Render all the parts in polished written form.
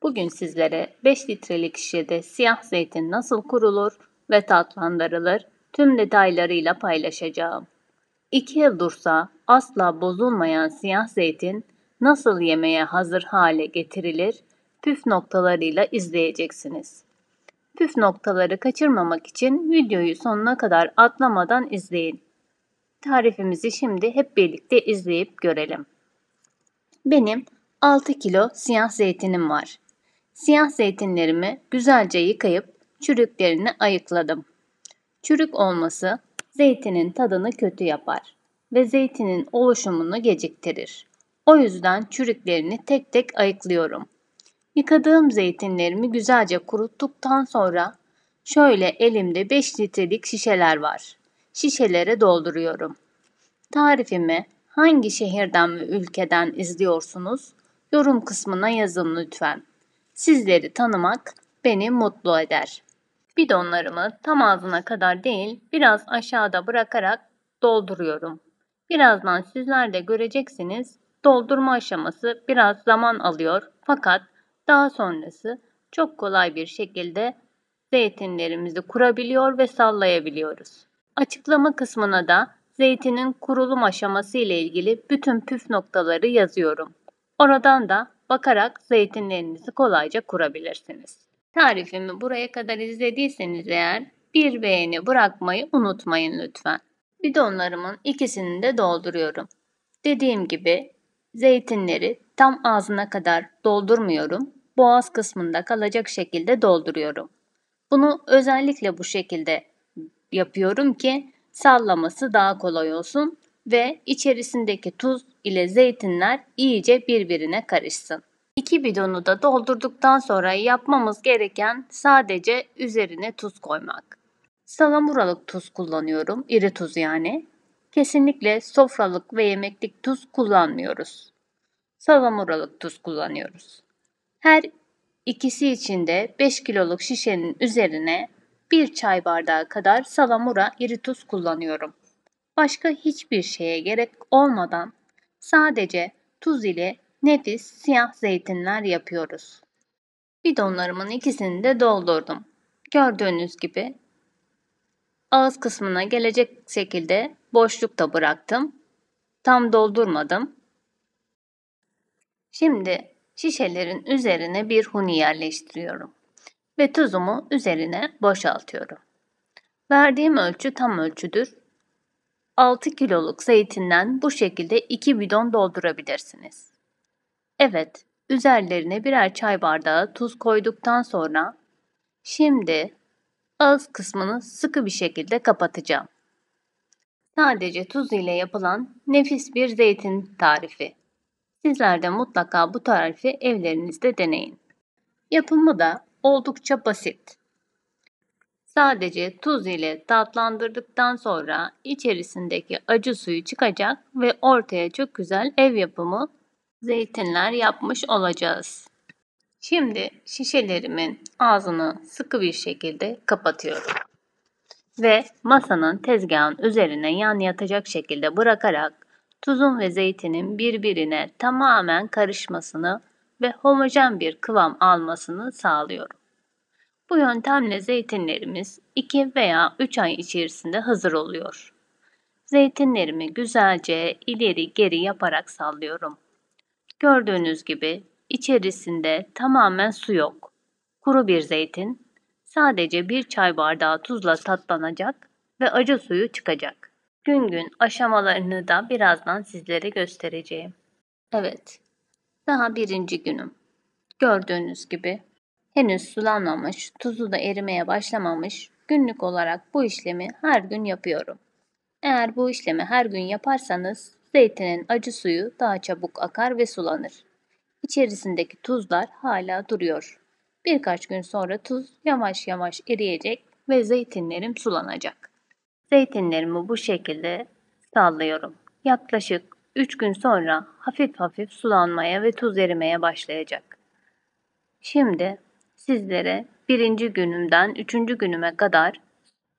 Bugün sizlere 5 litrelik şişede siyah zeytin nasıl kurulur ve tatlandırılır tüm detaylarıyla paylaşacağım. 2 yıl dursa asla bozulmayan siyah zeytin nasıl yemeye hazır hale getirilir püf noktalarıyla izleyeceksiniz. Püf noktaları kaçırmamak için videoyu sonuna kadar atlamadan izleyin. Tarifimizi şimdi hep birlikte izleyip görelim. Benim 6 kilo siyah zeytinim var. Siyah zeytinlerimi güzelce yıkayıp çürüklerini ayıkladım. Çürük olması zeytinin tadını kötü yapar ve zeytinin oluşumunu geciktirir. O yüzden çürüklerini tek tek ayıklıyorum. Yıkadığım zeytinlerimi güzelce kuruttuktan sonra şöyle elimde 5 litrelik şişeler var. Şişelere dolduruyorum. Tarifimi hangi şehirden ve ülkeden izliyorsunuz? Yorum kısmına yazın lütfen. Sizleri tanımak beni mutlu eder. Bidonlarımı tam ağzına kadar değil, biraz aşağıda bırakarak dolduruyorum. Birazdan sizler de göreceksiniz. Doldurma aşaması biraz zaman alıyor fakat daha sonrası çok kolay bir şekilde zeytinlerimizi kurabiliyor ve sallayabiliyoruz. Açıklama kısmına da zeytinin kurulum aşaması ile ilgili bütün püf noktaları yazıyorum. Oradan da bakarak zeytinlerinizi kolayca kurabilirsiniz. Tarifimi buraya kadar izlediyseniz eğer bir beğeni bırakmayı unutmayın lütfen. Bidonlarımın ikisini de dolduruyorum. Dediğim gibi zeytinleri tam ağzına kadar doldurmuyorum. Boğaz kısmında kalacak şekilde dolduruyorum. Bunu özellikle bu şekilde yapıyorum ki sallaması daha kolay olsun ve içerisindeki tuz ile zeytinler iyice birbirine karışsın. 2 bidonu da doldurduktan sonra yapmamız gereken sadece üzerine tuz koymak. Salamuralık tuz kullanıyorum, iri tuz yani. Kesinlikle sofralık ve yemeklik tuz kullanmıyoruz. Salamuralık tuz kullanıyoruz. Her ikisi için de 5 kiloluk şişenin üzerine 1 çay bardağı kadar salamura iri tuz kullanıyorum. Başka hiçbir şeye gerek olmadan sadece tuz ile nefis siyah zeytinler yapıyoruz. Bidonlarımın ikisini de doldurdum. Gördüğünüz gibi ağız kısmına gelecek şekilde boşlukta bıraktım. Tam doldurmadım. Şimdi şişelerin üzerine bir huni yerleştiriyorum ve tuzumu üzerine boşaltıyorum. Verdiğim ölçü tam ölçüdür. 6 kiloluk zeytinden bu şekilde 2 bidon doldurabilirsiniz. Evet, üzerlerine birer çay bardağı tuz koyduktan sonra şimdi ağız kısmını sıkı bir şekilde kapatacağım. Sadece tuz ile yapılan nefis bir zeytin tarifi. Sizler de mutlaka bu tarifi evlerinizde deneyin. Yapımı da oldukça basit. Sadece tuz ile tatlandırdıktan sonra içerisindeki acı suyu çıkacak ve ortaya çok güzel ev yapımı zeytinler yapmış olacağız. Şimdi şişelerimin ağzını sıkı bir şekilde kapatıyorum. Ve masanın tezgahın üzerine yan yatacak şekilde bırakarak tuzun ve zeytinin birbirine tamamen karışmasını ve homojen bir kıvam almasını sağlıyorum. Bu yöntemle zeytinlerimiz 2 veya 3 ay içerisinde hazır oluyor. Zeytinlerimi güzelce ileri geri yaparak sallıyorum. Gördüğünüz gibi içerisinde tamamen su yok. Kuru bir zeytin, sadece bir çay bardağı tuzla tatlanacak ve acı suyu çıkacak. Gün gün aşamalarını da birazdan sizlere göstereceğim. Evet, daha birinci günüm. Gördüğünüz gibi henüz sulanmamış, tuzu da erimeye başlamamış. Günlük olarak bu işlemi her gün yapıyorum. Eğer bu işlemi her gün yaparsanız zeytinin acı suyu daha çabuk akar ve sulanır. İçerisindeki tuzlar hala duruyor. Birkaç gün sonra tuz yavaş yavaş eriyecek ve zeytinlerim sulanacak. Zeytinlerimi bu şekilde sallıyorum. Yaklaşık 3 gün sonra hafif hafif sulanmaya ve tuz erimeye başlayacak. Şimdi sizlere birinci günümden 3. günüme kadar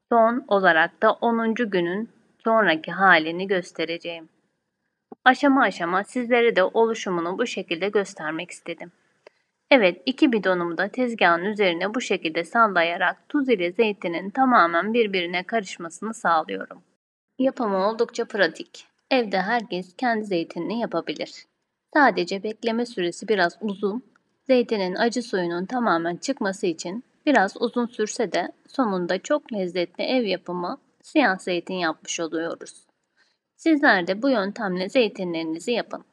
son olarak da 10. günün sonraki halini göstereceğim. Aşama aşama sizlere de oluşumunu bu şekilde göstermek istedim. Evet, 2 bidonumu da tezgahın üzerine bu şekilde sallayarak tuz ile zeytinin tamamen birbirine karışmasını sağlıyorum. Yapımı oldukça pratik. Evde herkes kendi zeytinini yapabilir. Sadece bekleme süresi biraz uzun. Zeytinin acı suyunun tamamen çıkması için biraz uzun sürse de sonunda çok lezzetli ev yapımı siyah zeytin yapmış oluyoruz. Sizler de bu yöntemle zeytinlerinizi yapın.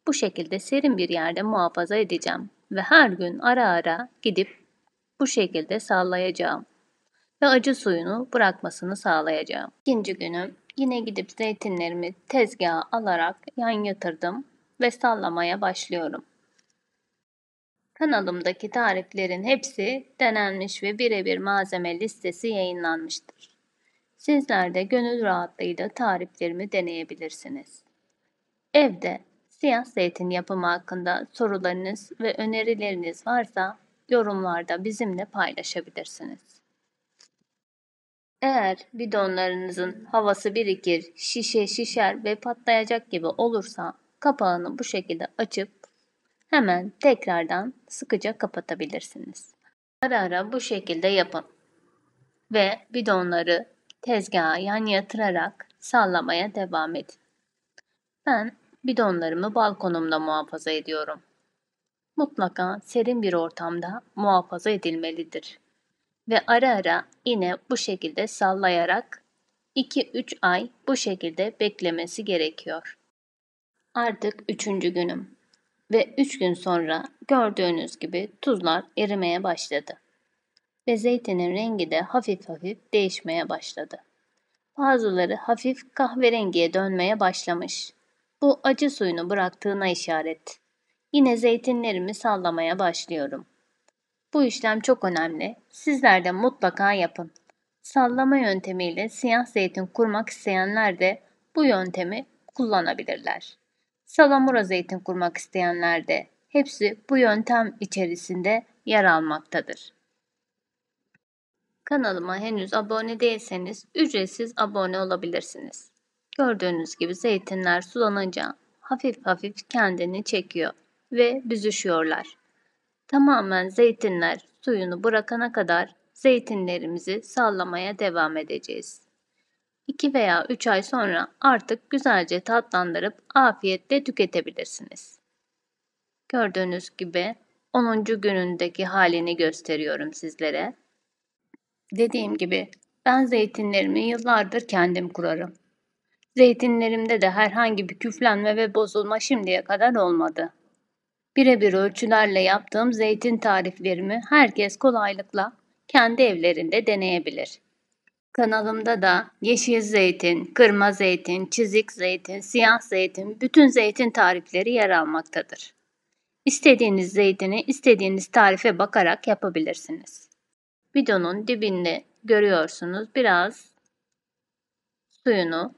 Bu şekilde serin bir yerde muhafaza edeceğim ve her gün ara ara gidip bu şekilde sallayacağım ve acı suyunu bırakmasını sağlayacağım. İkinci günüm yine gidip zeytinlerimi tezgaha alarak yan yatırdım ve sallamaya başlıyorum. Kanalımdaki tariflerin hepsi denenmiş ve birebir malzeme listesi yayınlanmıştır. Sizler de gönül rahatlığıyla tariflerimi deneyebilirsiniz. Evde siyah zeytin yapımı hakkında sorularınız ve önerileriniz varsa yorumlarda bizimle paylaşabilirsiniz. Eğer bidonlarınızın havası birikir, şişer ve patlayacak gibi olursa kapağını bu şekilde açıp hemen tekrardan sıkıca kapatabilirsiniz. Ara ara bu şekilde yapın ve bidonları tezgaha yan yatırarak sallamaya devam edin. Ben bidonlarımı balkonumda muhafaza ediyorum. Mutlaka serin bir ortamda muhafaza edilmelidir. Ve ara ara yine bu şekilde sallayarak 2-3 ay bu şekilde beklemesi gerekiyor. Artık 3. günüm ve 3 gün sonra gördüğünüz gibi tuzlar erimeye başladı ve zeytinin rengi de hafif hafif değişmeye başladı. Bazıları hafif kahverengiye dönmeye başlamış. Bu acı suyunu bıraktığına işaret. Yine zeytinlerimi sallamaya başlıyorum. Bu işlem çok önemli. Sizler de mutlaka yapın. Sallama yöntemiyle siyah zeytin kurmak isteyenler de bu yöntemi kullanabilirler. Salamura zeytin kurmak isteyenler de hepsi bu yöntem içerisinde yer almaktadır. Kanalıma henüz abone değilseniz ücretsiz abone olabilirsiniz. Gördüğünüz gibi zeytinler sulanınca hafif hafif kendini çekiyor ve büzüşüyorlar. Tamamen zeytinler suyunu bırakana kadar zeytinlerimizi sallamaya devam edeceğiz. 2 veya 3 ay sonra artık güzelce tatlandırıp afiyetle tüketebilirsiniz. Gördüğünüz gibi 10. günündeki halini gösteriyorum sizlere. Dediğim gibi ben zeytinlerimi yıllardır kendim kurarım. Zeytinlerimde de herhangi bir küflenme ve bozulma şimdiye kadar olmadı. Birebir ölçülerle yaptığım zeytin tariflerimi herkes kolaylıkla kendi evlerinde deneyebilir. Kanalımda da yeşil zeytin, kırma zeytin, çizik zeytin, siyah zeytin, bütün zeytin tarifleri yer almaktadır. İstediğiniz zeytini istediğiniz tarife bakarak yapabilirsiniz. Videonun dibinde görüyorsunuz biraz suyunu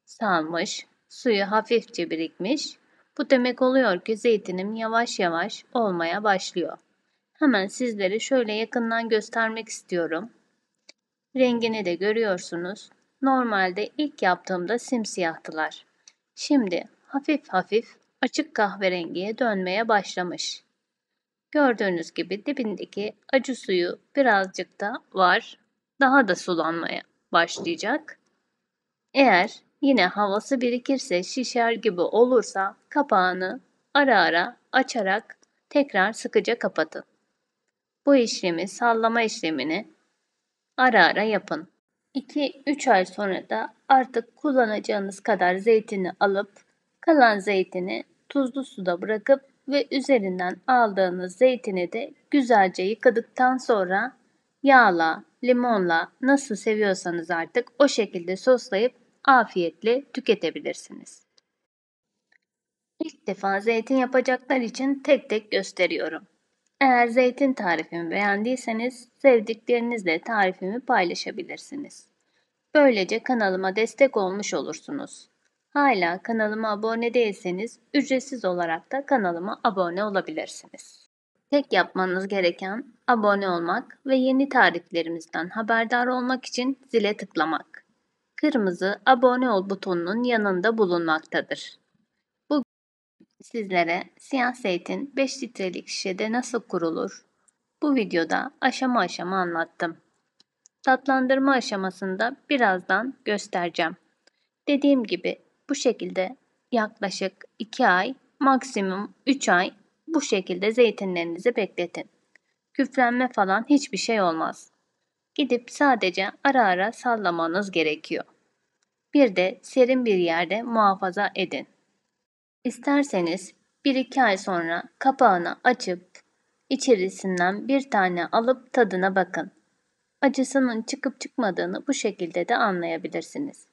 salmış, suyu hafifçe birikmiş. Bu demek oluyor ki zeytinim yavaş yavaş olmaya başlıyor. Hemen sizlere şöyle yakından göstermek istiyorum. Rengini de görüyorsunuz. Normalde ilk yaptığımda simsiyahtılar. Şimdi hafif hafif açık kahverengiye dönmeye başlamış. Gördüğünüz gibi dibindeki acı suyu birazcık da var. Daha da sulanmaya başlayacak. Eğer yine havası birikirse, şişer gibi olursa kapağını ara ara açarak tekrar sıkıca kapatın. Bu işlemi, sallama işlemini ara ara yapın. 2-3 ay sonra da artık kullanacağınız kadar zeytini alıp kalan zeytini tuzlu suda bırakıp ve üzerinden aldığınız zeytini de güzelce yıkadıktan sonra yağla, limonla nasıl seviyorsanız artık o şekilde soslayıp afiyetle tüketebilirsiniz. İlk defa zeytin yapacaklar için tek tek gösteriyorum. Eğer zeytin tarifimi beğendiyseniz sevdiklerinizle tarifimi paylaşabilirsiniz. Böylece kanalıma destek olmuş olursunuz. Hala kanalıma abone değilseniz ücretsiz olarak da kanalıma abone olabilirsiniz. Tek yapmanız gereken abone olmak ve yeni tariflerimizden haberdar olmak için zile tıklamak. Kırmızı abone ol butonunun yanında bulunmaktadır. Sizlere siyah zeytin 5 litrelik şişede nasıl kurulur? Bu videoda aşama aşama anlattım. Tatlandırma aşamasında birazdan göstereceğim. Dediğim gibi bu şekilde yaklaşık 2 ay, maksimum 3 ay bu şekilde zeytinlerinizi bekletin. Küflenme falan hiçbir şey olmaz. Gidip sadece ara ara sallamanız gerekiyor. Bir de serin bir yerde muhafaza edin. İsterseniz 1-2 ay sonra kapağını açıp içerisinden bir tane alıp tadına bakın. Acısının çıkıp çıkmadığını bu şekilde de anlayabilirsiniz.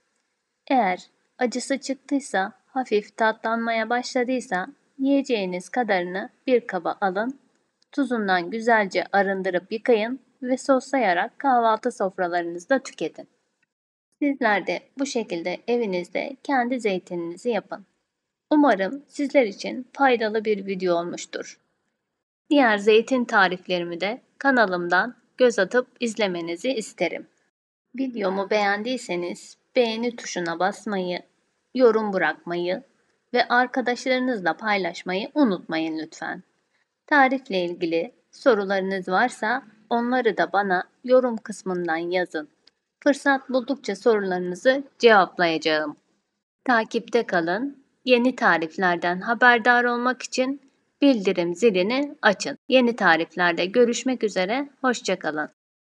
Eğer acısı çıktıysa, hafif tatlanmaya başladıysa yiyeceğiniz kadarını bir kaba alın, tuzundan güzelce arındırıp yıkayın ve soslayarak kahvaltı sofralarınızda tüketin. Sizler de bu şekilde evinizde kendi zeytininizi yapın. Umarım sizler için faydalı bir video olmuştur. Diğer zeytin tariflerimi de kanalımdan göz atıp izlemenizi isterim. Videomu beğendiyseniz beğeni tuşuna basmayı, yorum bırakmayı ve arkadaşlarınızla paylaşmayı unutmayın lütfen. Tarifle ilgili sorularınız varsa onları da bana yorum kısmından yazın. Fırsat buldukça sorularınızı cevaplayacağım. Takipte kalın. Yeni tariflerden haberdar olmak için bildirim zilini açın. Yeni tariflerde görüşmek üzere. Hoşça kalın.